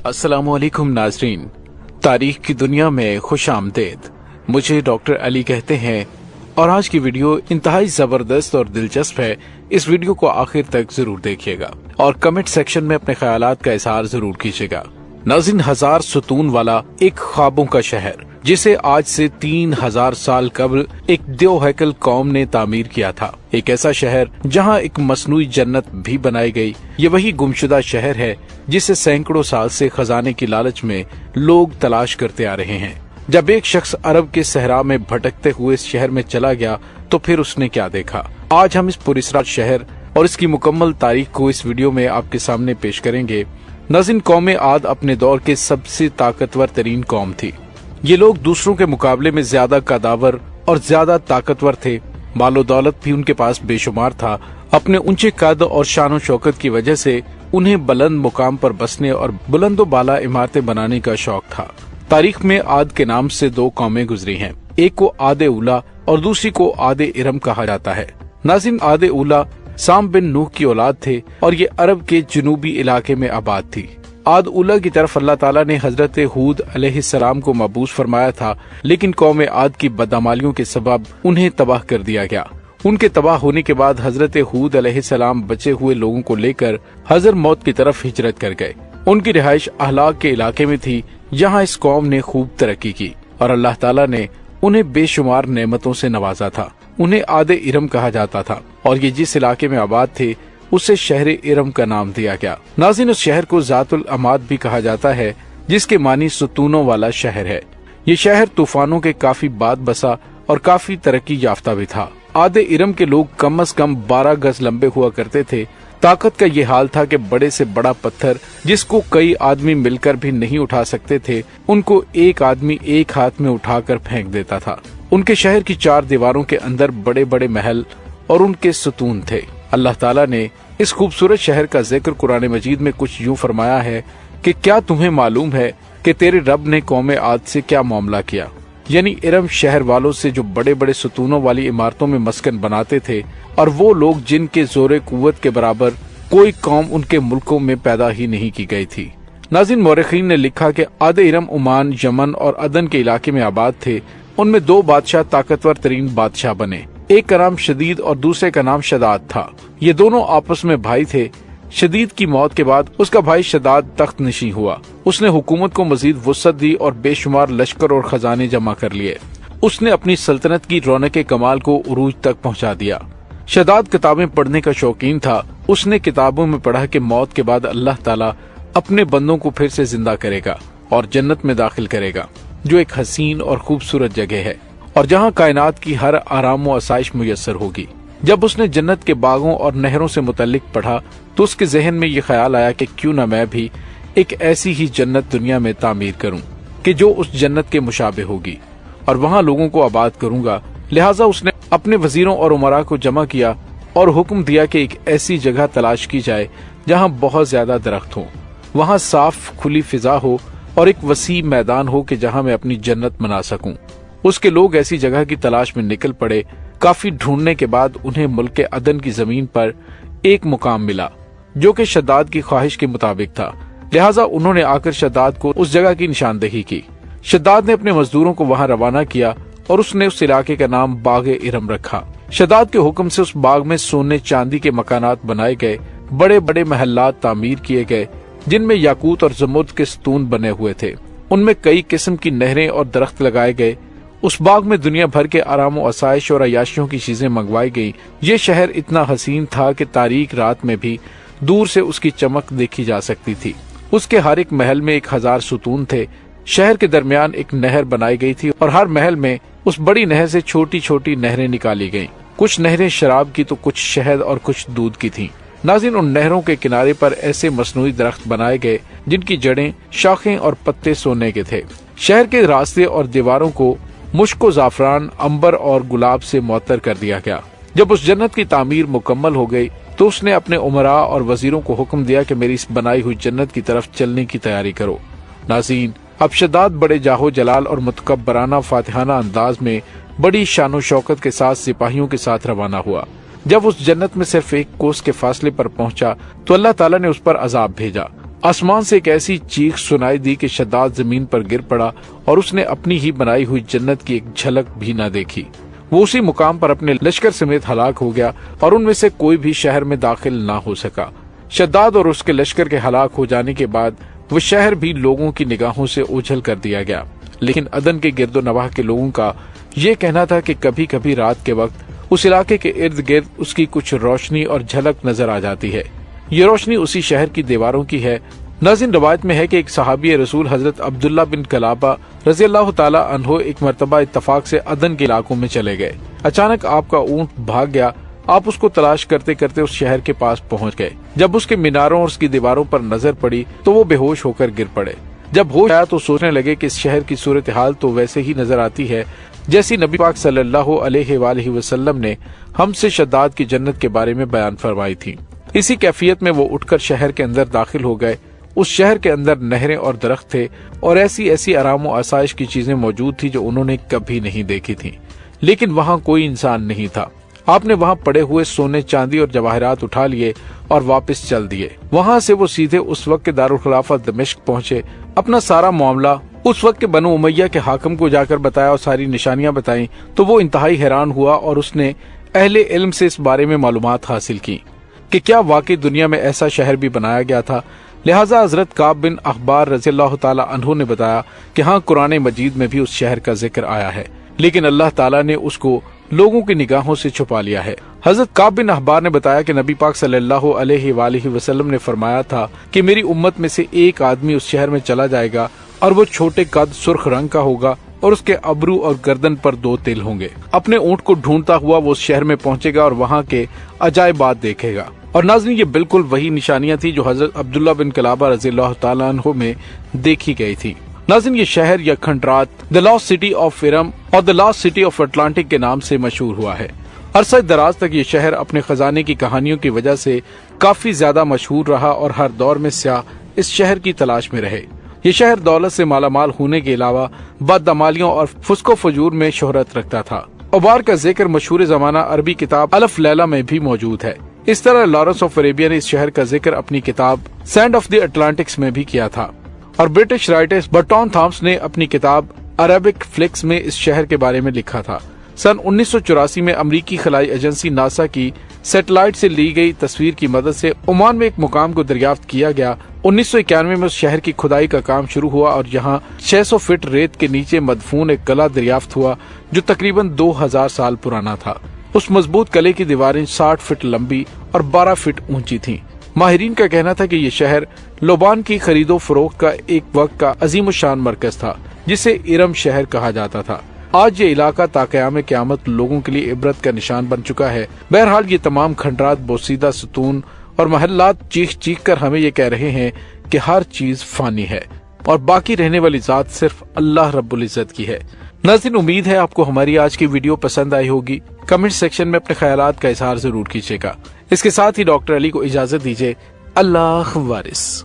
अस्सलामुअलैकुम नाजरीन, तारीख की दुनिया में खुश आमदेद। मुझे डॉक्टर अली कहते हैं और आज की वीडियो इंतहाई जबरदस्त और दिलचस्प है। इस वीडियो को आखिर तक जरूर देखिएगा और कमेंट सेक्शन में अपने ख्यालात का इजहार जरूर कीजिएगा। नाज़रीन, 1000 सुतून वाला एक ख्वाबों का शहर जिसे आज से 3000 साल कबल एक देव हैकल कौम ने तामीर किया था। एक ऐसा शहर जहां एक मसनूई जन्नत भी बनाई गई। ये वही गुमशुदा शहर है जिसे सैकड़ों साल से खजाने की लालच में लोग तलाश करते आ रहे हैं। जब एक शख्स अरब के सहरा में भटकते हुए इस शहर में चला गया तो फिर उसने क्या देखा। आज हम इस पुरस्कार शहर और इसकी मुकम्मल तारीख को इस वीडियो में आपके सामने पेश करेंगे। नाज़रीन, कौम आद अपने दौर के सबसे ताकतवर तरीन कौम थी। ये लोग दूसरों के मुकाबले में ज्यादा कदावर और ज्यादा ताकतवर थे। मालो दौलत भी उनके पास बेशुमार था। अपने ऊंचे कद और शान शौकत की वजह से उन्हें बुलंद मुकाम पर बसने और बुलंदो बाला इमारतें बनाने का शौक था। तारीख में आद के नाम से 2 कौमें गुजरी हैं। एक को आदे उला और दूसरी को आदे इरम कहा जाता है। नाज़रीन, आदे उला साम बिन नूह की औलाद थे और ये अरब के जनूबी इलाके में आबाद थी। आद उला की तरफ अल्लाह ताला ने हजरत हूद अलैहिस्सलाम को मबूस फरमाया था, लेकिन कौम आद की बदअमालियों के सबब उन्हें तबाह कर दिया गया। उनके तबाह होने के बाद हजरत हूद अलैहिस्सलाम बचे हुए लोगों को लेकर हजर मौत की तरफ हिजरत कर गए। उनकी रिहाइश अहलाक के इलाके में थी, जहाँ इस कौम ने खूब तरक्की की और अल्लाह ताला ने उन्हें बेशुमार नेमतों से नवाजा था। उन्हें आदे इरम कहा जाता था और ये जिस इलाके में आबाद थे उसे शहर इरम का नाम दिया गया। नाज़रीन, उस शहर को जातुल अमाद भी कहा जाता है, जिसके मानी सुतूनों वाला शहर है। ये शहर तूफानों के काफी बाद बसा और काफी तरक्की याफ्ता भी था। आदे इरम के लोग कम से कम 12 गज लंबे हुआ करते थे। ताकत का ये हाल था कि बड़े से बड़ा पत्थर जिसको कई आदमी मिलकर भी नहीं उठा सकते थे, उनको एक आदमी एक हाथ में उठाकर फेंक देता था। उनके शहर की 4 दीवारों के अंदर बड़े बड़े महल और उनके सुतून थे। अल्लाह ताला ने इस खूबसूरत शहर का जिक्र कुरान मजीद में कुछ यूं फरमाया है कि क्या तुम्हें मालूम है कि तेरे रब ने कौम आद से क्या मामला किया। यानी इरम शहर वालों से जो बड़े बड़े सुतूनों वाली इमारतों में मस्कन बनाते थे, और वो लोग जिनके जोरे कुव्वत के बराबर कोई कौम उनके मुल्कों में पैदा ही नहीं की गई थी। नाज़रीन, मौरखीन ने लिखा कि आदे इरम ओमान, यमन और अदन के इलाके में आबाद थे। उनमें 2 बादशाह ताकतवर तरीन बादशाह बने। एक का नाम शदीद और दूसरे का नाम शदाद था। ये दोनों आपस में भाई थे। शदीद की मौत के बाद उसका भाई शदाद तख्त नशी हुआ। उसने हुकूमत को मजीद वुसअत दी और बेशुमार लश्कर और खजाने जमा कर लिए। उसने अपनी सल्तनत की रौनक कमाल को उरूज तक पहुंचा दिया। शदाद किताबें पढ़ने का शौकीन था। उसने किताबों में पढ़ा कि मौत के बाद अल्लाह ताला अपने बंदों को फिर से जिंदा करेगा और जन्नत में दाखिल करेगा, जो एक हसीन और खूबसूरत जगह है और जहाँ कायनात की हर आराम व आसाइश मुयस्सर होगी। जब उसने जन्नत के बागों और नहरों से मुतल्लिक पढ़ा तो उसके जहन में ये ख्याल आया कि क्यों न मैं भी एक ऐसी ही जन्नत दुनिया में तामीर करूं कि जो उस जन्नत के मुशाबे होगी और वहाँ लोगों को आबाद करूंगा। लिहाजा उसने अपने वजीरों और उमरा को जमा किया और हुक्म दिया कि एक ऐसी जगह तलाश की जाए जहाँ बहुत ज्यादा दरख्त हो, वहाँ साफ खुली फिजा हो और एक वसी मैदान हो कि जहाँ मैं अपनी जन्नत मना सकूं। उसके लोग ऐसी जगह की तलाश में निकल पड़े। काफी ढूंढने के बाद उन्हें मुल्क अदन की जमीन पर एक मुकाम मिला जो कि शदाद की ख्वाहिश के मुताबिक था। लिहाजा उन्होंने आकर शदाद को उस जगह की निशानदेही की। शदाद ने अपने मजदूरों को वहां रवाना किया और उसने उस इलाके का नाम बागे इरम रखा। शदाद के हुक्म से उस बाग में सोने चांदी के मकानात बनाए गए। बड़े बड़े महल्लात तामीर किए गए जिनमें याकूत और जमुर्द के सतून बने हुए थे। उनमें कई किस्म की नहरें और दरख्त लगाए गए। उस बाग में दुनिया भर के आराम व आसाइश और अयाशियों की चीजें मंगवाई गई। ये शहर इतना हसीन था कि तारीक रात में भी दूर से उसकी चमक देखी जा सकती थी। उसके हर एक महल में 1000 सुतून थे। शहर के दरमियान एक नहर बनाई गई थी और हर महल में उस बड़ी नहर से छोटी छोटी नहरें निकाली गईं। कुछ नहरें शराब की तो कुछ शहद और कुछ दूध की थीं। नाज़रीन, उन नहरों के किनारे पर ऐसे मसनूई दरख्त बनाए गए जिनकी जड़ें, शाखें और पत्ते सोने के थे। शहर के रास्ते और दीवारों को मुश्क ज़ाफ़रान, अंबर और गुलाब से मुअत्तर कर दिया गया। जब उस जन्नत की तामीर मुकम्मल हो गई तो उसने अपने उमरा और वजीरों को हुक्म दिया कि मेरी इस बनाई हुई जन्नत की तरफ चलने की तैयारी करो। नाज़रीन, अब शदाद बड़े जाहो जलाल और मुतकब्बराना फातिहाना अंदाज में बड़ी शानो शौकत के साथ सिपाहियों के साथ रवाना हुआ। جب اس جنت میں صرف 1 کوس کے فاصلے پر پہنچا تو اللہ تعالیٰ نے اس پر عذاب بھیجا۔ آسمان سے ایک ایسی چیخ سنائی دی کہ شداد زمین پر گر پڑا اور اس نے اپنی ہی بنائی ہوئی جنت کی ایک جھلک بھی نہ دیکھی۔ وہ اسی مقام پر اپنے لشکر سمیت ہلاک ہو گیا اور ان میں سے کوئی بھی شہر میں داخل نہ ہو سکا۔ شداد اور اس کے لشکر کے ہلاک ہو جانے کے بعد وہ شہر بھی لوگوں کی نگاہوں سے اوجھل کر دیا گیا، لیکن عدن کے گرد و نواح کے لوگوں کا یہ کہنا تھا کہ کبھی کبھی رات کے وقت اس علاقے کے ارد گرد اس کی کچھ روشنی اور جھلک نظر آ جاتی ہے۔ یہ روشنی اسی شہر کی دیواروں کی ہے۔ ناظرین، روایت میں ہے کہ ایک صحابی رسول حضرت عبداللہ بن کلابہ رضی اللہ تعالی عنہ ایک مرتبہ اتفاق سے عدن کے علاقوں میں چلے گئے۔ اچانک آپ کا اونٹ بھاگ گیا۔ آپ اس کو تلاش کرتے کرتے اس شہر کے پاس پہنچ گئے۔ جب اس کے میناروں اور اس کی دیواروں پر نظر پڑی تو وہ بے ہوش ہو کر گر پڑے۔ جب ہوش آیا تو سوچنے لگے کہ اس شہر کی صورتحال تو ویسے ہی نظر آتی ہے جیسی نبی پاک صلی اللہ علیہ وآلہ وسلم نے ہم سے شداد کی جنت کے بارے میں بیان فرمائی تھی۔ اسی کیفیت میں وہ اٹھ کر شہر کے اندر داخل ہو گئے۔ اس شہر کے اندر نہریں اور درخت تھے اور ایسی آرام و آسائش کی چیزیں موجود تھی جو انہوں نے کبھی نہیں دیکھی تھی، لیکن وہاں کوئی انسان نہیں تھا۔ آپ نے وہاں پڑے ہوئے سونے چاندی اور جواہرات اٹھا لیے اور واپس چل دیے۔ وہاں سے وہ سیدھے اس وقت کے دارالخلافہ دمشق پہنچے۔ اپنا سارا معاملہ اس وقت کے بنو امیہ کے حاکم کو جا کر بتایا اور ساری نشانیاں بتائیں تو وہ انتہائی حیران ہوا اور اس نے اہل علم سے اس بارے میں معلومات حاصل کی کہ کیا واقعی دنیا میں ایسا شہر بھی بنایا گیا تھا۔ لہٰذا حضرت کعب بن احبار رضی اللہ تعالی عنہ نے بتایا کہ ہاں، قرآن مجید میں بھی اس شہر کا ذکر آیا ہے، لیکن اللہ تعالیٰ نے اس کو لوگوں کی نگاہوں سے چھپا لیا ہے۔ حضرت کعب بن احبار نے بتایا کہ نبی پاک صلی اللہ علیہ وآلہ وسلم نے فرمایا تھا کہ میری امت میں سے ایک آدمی اس شہر میں چلا جائے گا اور وہ چھوٹے قد سرخ رنگ کا ہوگا اور اس کے ابرو اور گردن پر 2 تل ہوں گے۔ اپنے اونٹ کو ڈھونڈتا ہوا وہ اس شہر میں پہنچے گا اور وہاں کے عجائبات دیکھے گا۔ اور ناظرین، یہ بالکل وہی نشانیاں تھی جو حضرت عبداللہ بن کلابہ رضی اللہ تعالیٰ عنہ میں دیکھی گئی تھی۔ ناظرین، یہ شہر یا کھنڈرات the last city of Iram اور the last city of Atlantic کے نام سے مشہور ہوا ہے۔ عرصہ دراز تک یہ شہر اپنے خزانے کی کہانیوں کی وجہ سے کافی زیادہ مشہور رہا اور ہر دور میں سیاح اس شہر کی تلاش میں رہے۔ یہ شہر دولت سے مالا مال ہونے کے علاوہ بدعمالیوں اور فسق و فجور میں شہرت رکھتا تھا۔ اوبار کا ذکر مشہور زمانہ عربی کتاب الف لیلہ میں بھی موجود ہے۔ اس طرح لارنس آف اریبیا نے اس شہر کا ذکر اپنی کتاب سینڈ آف دی اٹلانٹکس میں بھی کیا تھا، اور برٹش رائٹر برٹون تھامس نے اپنی کتاب عربک فلکس میں اس شہر کے بارے میں لکھا تھا۔ سن 1984 میں امریکی خلائی ایجنسی ناسا کی سیٹلائٹ سے لی گئی تصویر کی مدد سے عمان میں ایک مقام کو دریافت کیا گیا۔ 1991 میں اس شہر کی کھدائی کا کام شروع ہوا اور یہاں 600 فٹ ریت کے نیچے مدفون ایک قلعہ دریافت ہوا جو تقریباً 2000 سال پرانا تھا۔ اس مضبوط قلعے کی دیواریں 60 فٹ لمبی اور 12 فٹ اونچی تھیں۔ ماہرین کا کہنا تھا کہ یہ شہر لوبان کی خرید و فروخت کا ایک وقت کا عظیم الشان مرکز تھا جسے ارم شہر کہا جاتا تھا۔ آج یہ علاقہ تا قیام قیامت لوگوں کے لیے عبرت کا نشان بن چکا ہے۔ بہرحال، یہ تمام کھنڈرات بوسیدہ ستون اور محلات چیخ چیخ کر ہمیں یہ کہہ رہے ہیں کہ ہر چیز فانی ہے اور باقی رہنے والی ذات صرف اللہ رب العزت کی ہے۔ ناظرین، امید ہے آپ کو ہماری آج کی ویڈیو پسند آئی ہوگی۔ کمنٹ سیکشن میں اپنے خیالات کا اظہار ضرور کیجیے گا۔ اس کے ساتھ ہی ڈاکٹر علی کو اجازت دیجیے۔ اللہ وارث۔